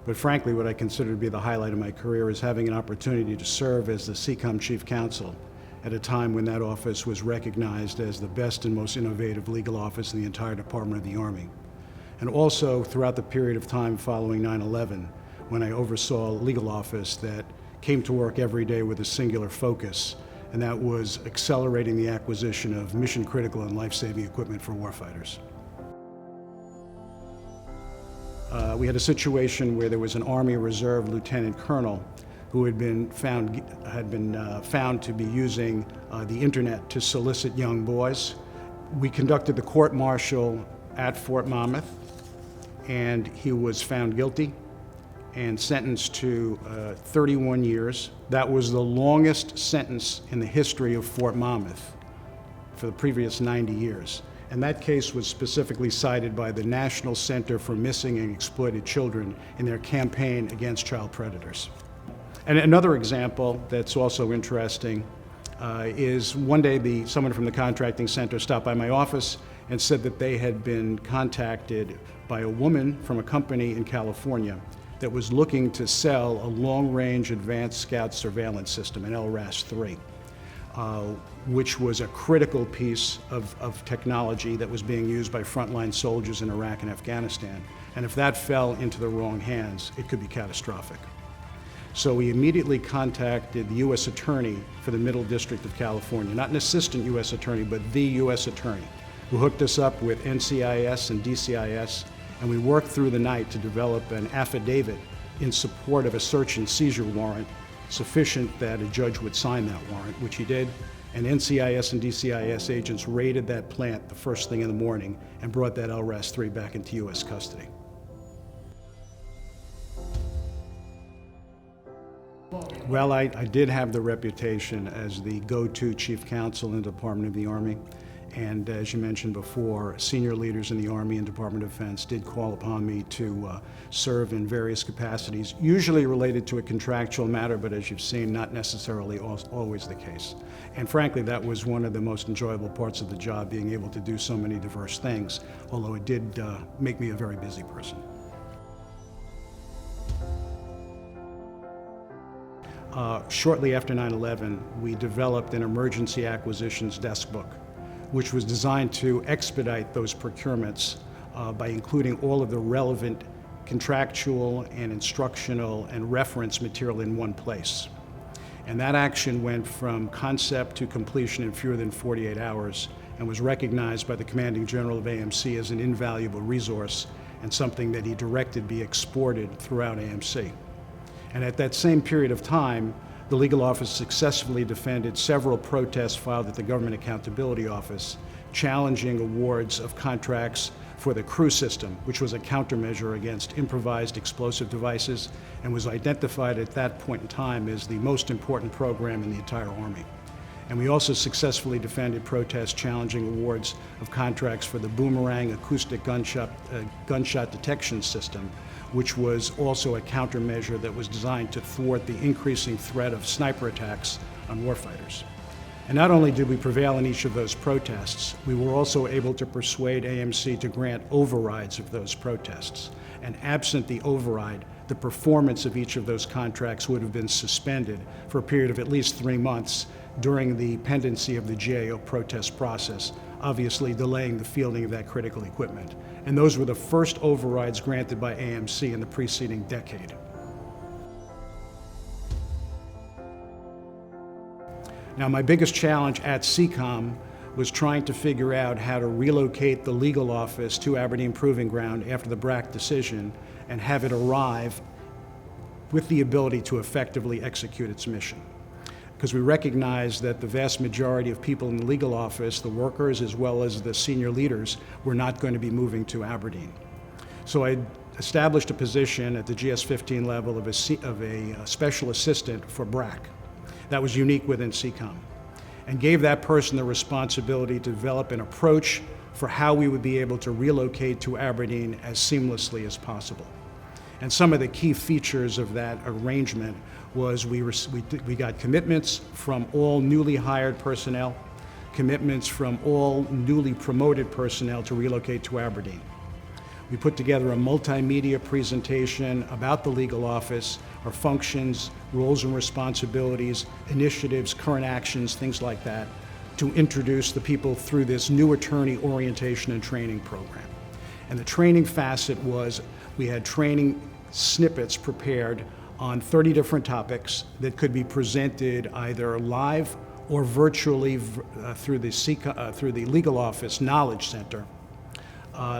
But frankly, what I consider to be the highlight of my career is having an opportunity to serve as the CECOM Chief Counsel at a time when that office was recognized as the best and most innovative legal office in the entire Department of the Army. And also throughout the period of time following 9/11, when I oversaw a legal office that came to work every day with a singular focus, and that was accelerating the acquisition of mission-critical and life-saving equipment for warfighters. We had a situation where there was an Army Reserve Lieutenant Colonel who had been found to be using the internet to solicit young boys. We conducted the court-martial at Fort Monmouth, and he was found guilty and sentenced to 31 years. That was the longest sentence in the history of Fort Monmouth for the previous 90 years. And that case was specifically cited by the National Center for Missing and Exploited Children in their campaign against child predators. And another example that's also interesting is one day someone from the contracting center stopped by my office and said that they had been contacted by a woman from a company in California that was looking to sell a long-range advanced scout surveillance system, an LRAS-3, which was a critical piece of technology that was being used by frontline soldiers in Iraq and Afghanistan. And if that fell into the wrong hands, it could be catastrophic. So we immediately contacted the U.S. Attorney for the Middle District of California, not an assistant U.S. Attorney, but the U.S. Attorney, who hooked us up with NCIS and DCIS, and we worked through the night to develop an affidavit in support of a search and seizure warrant sufficient that a judge would sign that warrant, which he did, and NCIS and DCIS agents raided that plant the first thing in the morning and brought that LRAS-3 back into U.S. custody. Well, I did have the reputation as the go-to chief counsel in the Department of the Army. And as you mentioned before, senior leaders in the Army and Department of Defense did call upon me to serve in various capacities, usually related to a contractual matter, but as you've seen, not necessarily always the case. And frankly, that was one of the most enjoyable parts of the job, being able to do so many diverse things, although it did make me a very busy person. Shortly after 9/11, we developed an emergency acquisitions desk book, which was designed to expedite those procurements by including all of the relevant contractual and instructional and reference material in one place. And that action went from concept to completion in fewer than 48 hours and was recognized by the commanding general of AMC as an invaluable resource and something that he directed be exported throughout AMC. And at that same period of time, the legal office successfully defended several protests filed at the Government Accountability Office, challenging awards of contracts for the crew system, which was a countermeasure against improvised explosive devices and was identified at that point in time as the most important program in the entire Army. And we also successfully defended protests challenging awards of contracts for the Boomerang acoustic gunshot detection system, which was also a countermeasure that was designed to thwart the increasing threat of sniper attacks on warfighters. And not only did we prevail in each of those protests, we were also able to persuade AMC to grant overrides of those protests. And absent the override, the performance of each of those contracts would have been suspended for a period of at least 3 months during the pendency of the GAO protest process, obviously delaying the fielding of that critical equipment. And those were the first overrides granted by AMC in the preceding decade. Now, my biggest challenge at CECOM was trying to figure out how to relocate the legal office to Aberdeen Proving Ground after the BRAC decision and have it arrive with the ability to effectively execute its mission. Because we recognize that the vast majority of people in the legal office, the workers as well as the senior leaders, were not going to be moving to Aberdeen. So I established a position at the GS-15 level of a special assistant for BRAC. That was unique within CECOM, and gave that person the responsibility to develop an approach for how we would be able to relocate to Aberdeen as seamlessly as possible. And some of the key features of that arrangement was we got commitments from all newly hired personnel, commitments from all newly promoted personnel to relocate to Aberdeen. We put together a multimedia presentation about the legal office, our functions, roles and responsibilities, initiatives, current actions, things like that, to introduce the people through this new attorney orientation and training program. And the training facet was, we had training snippets prepared on 30 different topics that could be presented either live or virtually through the Legal Office Knowledge Center,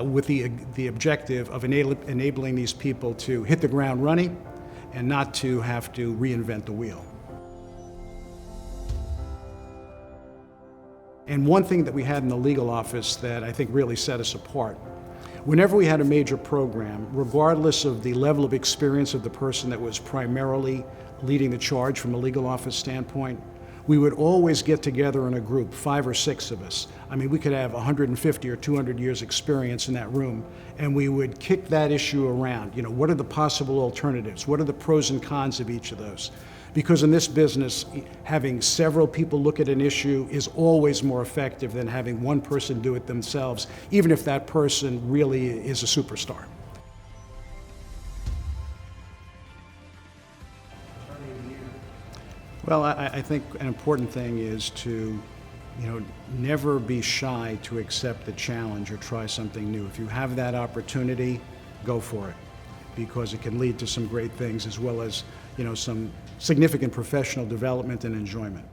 with the objective of enabling these people to hit the ground running and not to have to reinvent the wheel. And one thing that we had in the legal office that I think really set us apart, whenever we had a major program, regardless of the level of experience of the person that was primarily leading the charge from a legal office standpoint, we would always get together in a group, 5 or 6 of us. I mean, we could have 150 or 200 years experience in that room, and we would kick that issue around. You know, what are the possible alternatives? What are the pros and cons of each of those? Because in this business, having several people look at an issue is always more effective than having one person do it themselves, even if that person really is a superstar. Well, I think an important thing is to, never be shy to accept the challenge or try something new. If you have that opportunity, go for it, because it can lead to some great things as well as, some significant professional development and enjoyment.